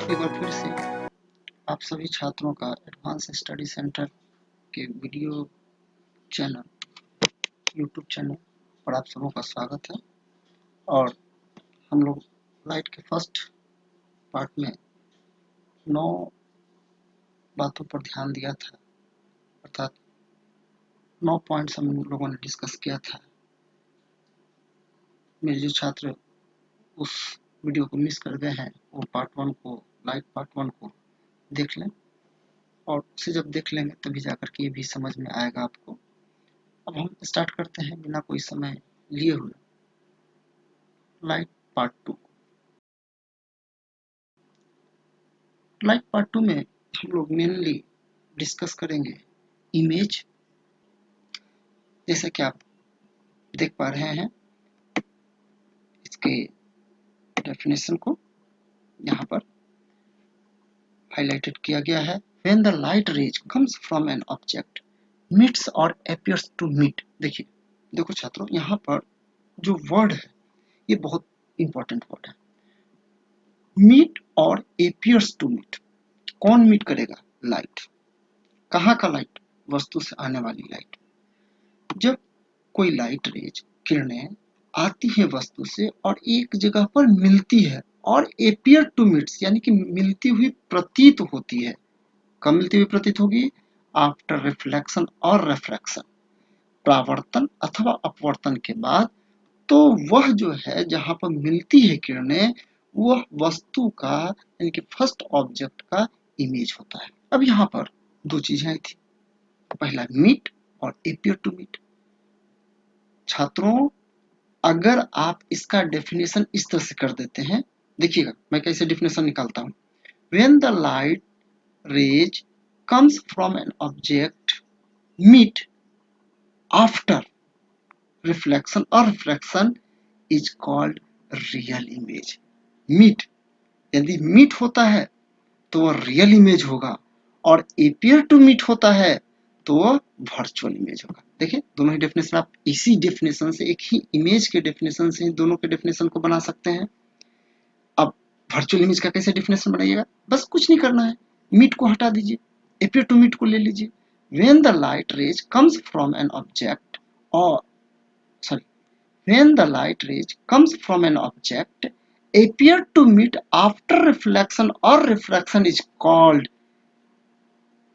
एक बार फिर से आप सभी छात्रों का एडवांस स्टडी सेंटर के वीडियो चैनल यूट्यूब चैनल पर आप सबों का स्वागत है। और हम लोग लाइट के फर्स्ट पार्ट में 9 बातों पर ध्यान दिया था, अर्थात 9 पॉइंट्स हम लोगों ने डिस्कस किया था। मेरे जो छात्र उस वीडियो को मिस कर गए हैं वो लाइट पार्ट 1 को देख लें, और उसे जब देख लेंगे तभी जाकर के ये भी समझ में आएगा आपको। अब हम स्टार्ट करते हैं बिना कोई समय लिए हुए लाइट पार्ट 2। लाइट पार्ट 2 में हम लोग मेनली डिस्कस करेंगे इमेज। जैसा कि आप देख पा रहे हैं, इसके डेफिनेशन को यहाँ पर हाईलाइटेड किया गया है। When the light rays comes from an object meets or appears to meet। देखो छात्रों, यहाँ पर जो वर्ड है ये बहुत इंपॉर्टेंट वर्ड है, मीट और एपियर्स टू मीट। कौन मीट करेगा? लाइट। कहाँ का लाइट? वस्तु से आने वाली लाइट। जब कोई लाइट रेज किरणें आती है वस्तु से और एक जगह पर मिलती है और एपियर टू मीट्स यानी कि मिलती हुई प्रतीत होती है। कब मिलती हुई प्रतीत होगी? आफ्टर रिफ्लेक्शन और रिफ्रैक्शन, परावर्तन अथवा अपवर्तन के बाद। तो वह जो है जहां पर मिलती है किरणें, वह वस्तु का यानी कि फर्स्ट ऑब्जेक्ट का इमेज होता है। अब यहाँ पर दो चीजें आई थी, पहला मीट और एपियर टू मीट। छात्रों, अगर आप इसका डेफिनेशन इस तरह से कर देते हैं, देखिएगा मैं कैसे डेफिनेशन निकालता हूं। When the light rays comes from an object meet after reflection or refraction is called real image। Meet, यदि मीट होता है तो वह रियल इमेज होगा, और एपियर टू मीट होता है तो वह वर्चुअल इमेज होगा। देखिए दोनों ही डेफिनेशन आप इसी डेफिनेशन से, एक ही इमेज के डेफिनेशन से दोनों के डेफिनेशन को बना सकते हैं। अब वर्चुअल इमेज का कैसे डेफिनेशन बनाइएगा? बस कुछ नहीं करना है, मीट को हटा दीजिए, एपियर टू मीट को ले लीजिए। When the light rays comes from an object or when the light rays comes from an object appear to meet after reflection or refraction is called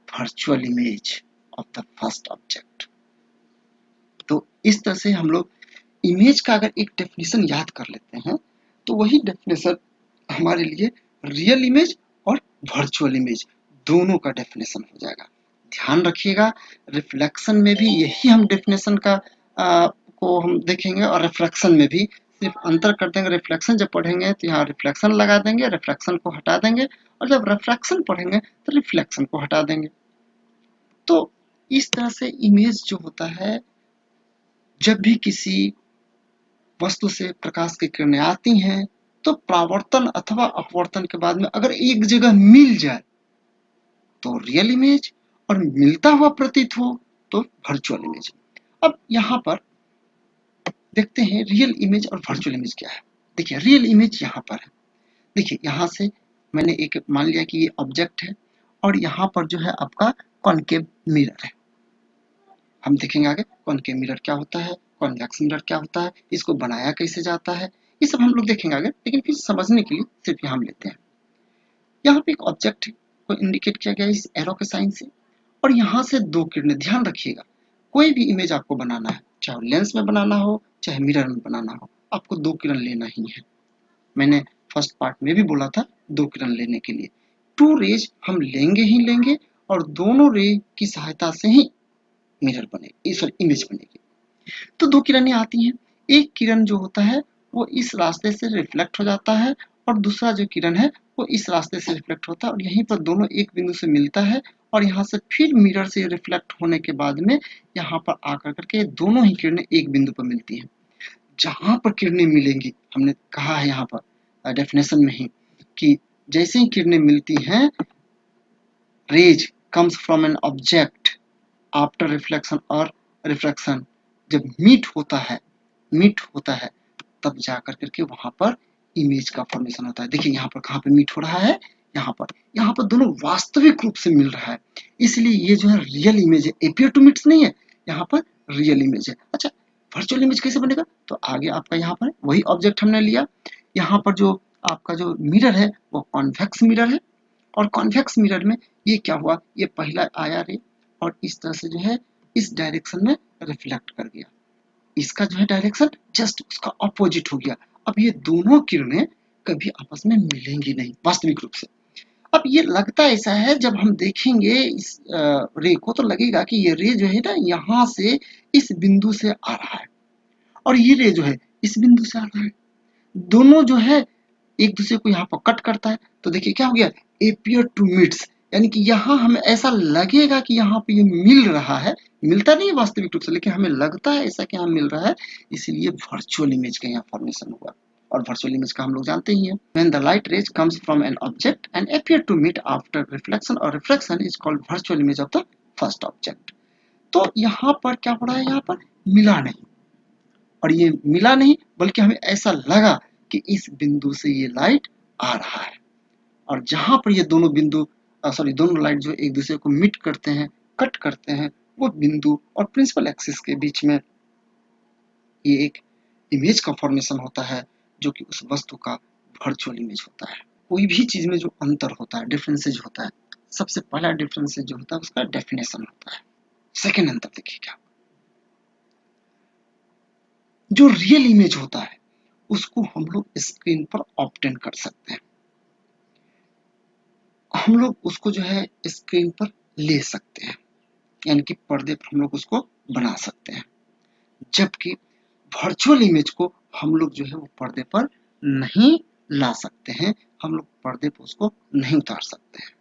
virtual image of the first object। तो इस तरह से हम लोग image का अगर एक definition याद कर लेते हैं तो वही डेफिनेशन हमारे लिए रियल इमेज और वर्चुअल इमेज दोनों का डेफिनेशन हो जाएगा। ध्यान रखिएगा, रिफ्लेक्शन में भी यही हम डेफिनेशन को हम देखेंगे, और रिफ्रैक्शन में भी सिर्फ अंतर कर देंगे। रिफ्लेक्शन जब पढ़ेंगे तो यहाँ रिफ्लेक्शन लगा देंगे, रिफ्रैक्शन को हटा देंगे, और जब रिफ्रैक्शन पढ़ेंगे तो रिफ्लेक्शन को हटा देंगे। तो इस तरह से इमेज जो होता है, जब भी किसी वस्तु से प्रकाश की किरणें आती हैं तो परावर्तन अथवा अपवर्तन के बाद में अगर एक जगह मिल जाए तो रियल इमेज, और मिलता हुआ प्रतीत हो तो वर्चुअल इमेज। अब यहाँ पर देखते हैं रियल इमेज और वर्चुअल इमेज क्या है। देखिए रियल इमेज यहाँ पर है। देखिए यहाँ से मैंने एक मान लिया कि ये ऑब्जेक्ट है, और यहाँ पर जो है आपका कॉनकेव मिरर है। हम देखेंगे आगे कॉनकेव मिरर क्या होता है, कॉन्वेक्स मिरर क्या होता है, इसको बनाया कैसे जाता है, ये सब हम लोग देखेंगे आगे। लेकिन फिर समझने के लिए सिर्फ यहाँ हम लेते हैं। यहाँ पे एक ऑब्जेक्ट को इंडिकेट किया गया इस एरो के साइन से, और यहाँ से दो किरणें। ध्यान रखिएगा, कोई भी इमेज आपको बनाना है, चाहे लेंस में बनाना हो चाहे मिरर में बनाना हो, आपको दो किरण लेना ही है। मैंने फर्स्ट पार्ट में भी बोला था दो किरण लेने के लिए। टू रेज हम लेंगे ही लेंगे, और दोनों रे की सहायता से ही मिरर बनेगी, सॉरी इमेज बनेगी। तो दो किरणें आती हैं, एक किरण जो होता है वो इस रास्ते से रिफ्लेक्ट हो जाता है, और दूसरा जो किरण है वो इस रास्ते से रिफ्लेक्ट होता है, और यहीं पर दोनों एक बिंदु से मिलता है, और यहाँ से फिर मिरर से रिफ्लेक्ट होने के बाद में यहाँ पर आकर करके दोनों ही किरणें एक बिंदु पर मिलती हैं। जहां पर किरणें मिलेंगी, हमने कहा है यहाँ पर डेफिनेशन में ही कि जैसे ही किरणें मिलती हैं, rays comes from an object after reflection और रिफ्रैक्शन, जब मीट होता है तब जाकर करके वहां पर इमेज का फॉर्मेशन होता है। देखिए यहाँ पर कहाँ पे मीट हो रहा है, यहाँ पर दोनों वास्तविक रूप से मिल रहा है, इसलिए ये जो है रियल इमेज है, एपियर टू मिट्स नहीं है, यहाँ पर रियल इमेज है। अच्छा, वर्चुअल इमेज कैसे बनेगा? तो आगे आपका यहाँ पर वही ऑब्जेक्ट हमने लिया, यहाँ पर जो आपका जो मिरर है वो कॉन्वेक्स मिरर है, और कॉन्वेक्स मिरर में ये क्या हुआ, ये पहला आया रे और इस तरह से जो है इस डायरेक्शन में रिफ्लेक्ट कर गया, इसका जो है डायरेक्शन जस्ट उसका अपोजिट हो गया। अब ये दोनों किरणें कभी आपस में मिलेंगी नहीं वास्तविक रूप से। अब ये लगता ऐसा है, जब हम देखेंगे इस रे को तो लगेगा कि ये रे जो है ना यहाँ से इस बिंदु से आ रहा है और ये रे जो है इस बिंदु से आ रहा है, दोनों जो है एक दूसरे को यहाँ पर कट करता है। तो देखिए क्या हो गया, एपियर टू मिट्स, यानी कि यहाँ हमें ऐसा लगेगा कि यहाँ पे ये मिल रहा है, मिलता नहीं है वास्तविक रूप से, लेकिन हमें लगता है ऐसा कि यहाँ मिल रहा है, इसीलिए वर्चुअल इमेज का यहाँ फॉर्मेशन हुआ। और वर्चुअल इमेज का हम लोग जानते ही हैं, when the light rays comes from an object and appear to meet after reflection or refraction is called virtual image of the first object। तो यहाँ पर क्या हो रहा है, यहाँ पर मिला नहीं, और ये मिला नहीं बल्कि हमें ऐसा लगा कि इस बिंदु से ये लाइट आ रहा है, और जहां पर ये दोनों बिंदु दोनों लाइट जो एक दूसरे को मीट करते हैं, कट करते हैं, वो बिंदु और प्रिंसिपल एक्सिस के बीच में ये एक इमेज का फॉर्मेशन होता है, जो कि उस वस्तु का वर्चुअल इमेज होता है। कोई भी चीज में जो अंतर होता है, डिफरेंसेज होता है, सबसे पहला डिफरेंसेज जो होता है उसका डेफिनेशन होता है। सेकेंड अंतर देखिए क्या, जो रियल इमेज होता है उसको हम लोग स्क्रीन पर ऑब्टेन कर सकते हैं, हम लोग उसको जो है स्क्रीन पर ले सकते हैं, यानी कि पर्दे पर हम लोग उसको बना सकते हैं, जबकि वर्चुअल इमेज को हम लोग जो है वो पर्दे पर नहीं ला सकते हैं, हम लोग पर्दे पर उसको नहीं उतार सकते हैं।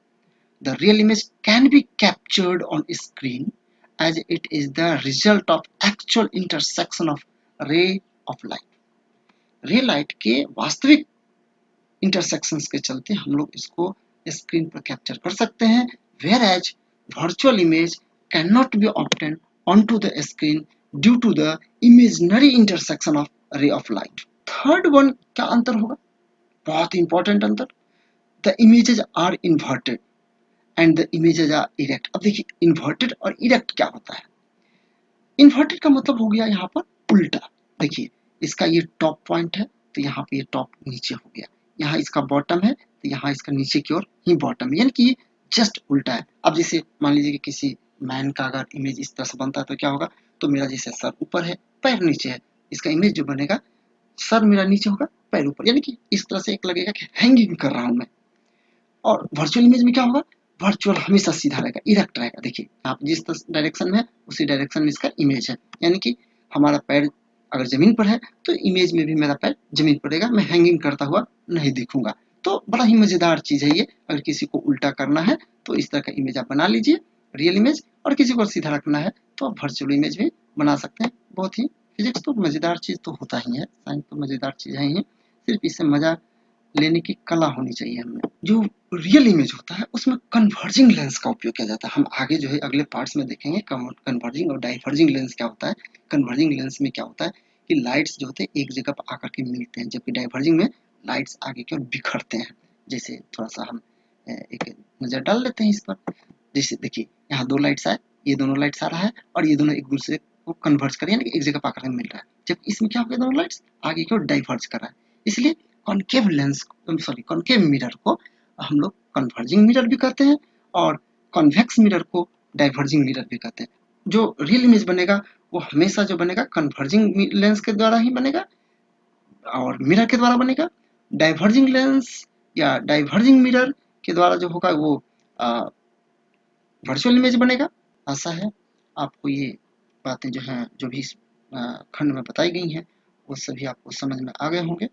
The real image can be captured on screen as it is the result of actual intersection of ray of light। रे लाइट के वास्तविक इंटरसेक्शंस के चलते हम लोग इसको स्क्रीन पर कैप्चर कर सकते हैं, whereas virtual image cannot be obtained onto the screen due to the imaginary intersection of ray of light। Third one क्या अंतर होगा, बहुत इंपॉर्टेंट अंतर, the images are inverted and the images are erect. अब देखिए इन्वर्टेड और erect क्या होता है, इन्वर्टेड का मतलब हो गया यहाँ पर उल्टा, देखिए इसका ये टॉप पॉइंट है तो यहाँ पे ये टॉप नीचे हो गया, यहाँ इसका बॉटम है तो यहाँ इसका नीचे की ओर ही बॉटम, यानी कि ये जस्ट उल्टा है। अब जैसे मान लीजिए कि किसी मैन का अगर इमेज इस तरह से बनता है तो क्या होगा, तो मेरा जैसे सर ऊपर है पैर नीचे है, इसका इमेज जो बनेगा सर मेरा नीचे होगा पैर ऊपर, यानी कि इस तरह से एक लगेगा कि हैंगिंग कर रहा हूं मैं। और वर्चुअल इमेज में क्या होगा, वर्चुअल हमेशा सीधा रहेगा, इरेक्ट रहेगा, देखिए आप जिस डायरेक्शन में है उसी डायरेक्शन में इसका इमेज है, यानी कि हमारा पैर अगर जमीन पर है तो इमेज में भी मेरा पैर जमीन पर रहेगा, मैं हैंगिंग करता हुआ नहीं दिखूंगा। तो बड़ा ही मजेदार चीज है ये, अगर किसी को उल्टा करना है तो इस तरह का इमेज आप बना लीजिए रियल इमेज, और किसी को सीधा रखना है तो आप वर्चुअल इमेज भी बना सकते हैं। बहुत ही फिजिक्स तो मजेदार चीज तो होता ही है, साइंस तो मजेदार चीज है ही, सिर्फ इससे मजा लेने की कला होनी चाहिए हमें। जो रियल इमेज होता है उसमें कन्वर्जिंग लेंस का उपयोग किया जाता है, हम आगे जो है अगले पार्ट्स में देखेंगे कन्वर्जिंग और डाइवर्जिंग लेंस क्या होता है। कन्वर्जिंग लेंस में क्या होता है कि लाइट्स जो होते हैं एक जगह पर आकर के मिलते हैं, जबकि डाइवर्जिंग में लाइट्स आगे की ओर बिखरते हैं। जैसे थोड़ा सा हम एक नजर डाल लेते हैं इस पर, जैसे देखिए यहाँ दो लाइट्स आए, ये दोनों लाइट्स आ रहा है और ये दोनों एक दूसरे को कन्वर्ज कर यानी कि एक जगह पर आकर मिल रहा है, जब इसमें क्या हो गया दोनों लाइट्स आगे की ओर डाइवर्ज कर रहा है। इसलिए कॉनकेव लेंस कॉनकेव मिरर को हम लोग कन्वर्जिंग मिरर भी कहते हैं और कॉन्वेक्स मिरर को डाइवर्जिंग मिरर भी कहते हैं। जो रियल इमेज बनेगा वो हमेशा जो बनेगा कन्वर्जिंग लेंस के द्वारा ही बनेगा और मिरर के द्वारा बनेगा। डाइवर्जिंग लेंस या डाइवर्जिंग मिरर के द्वारा जो होगा वो वर्चुअल इमेज बनेगा। आशा है आपको ये बातें जो हैं जो भी खंड में बताई गई हैं वो सभी आपको समझ में आ गए होंगे।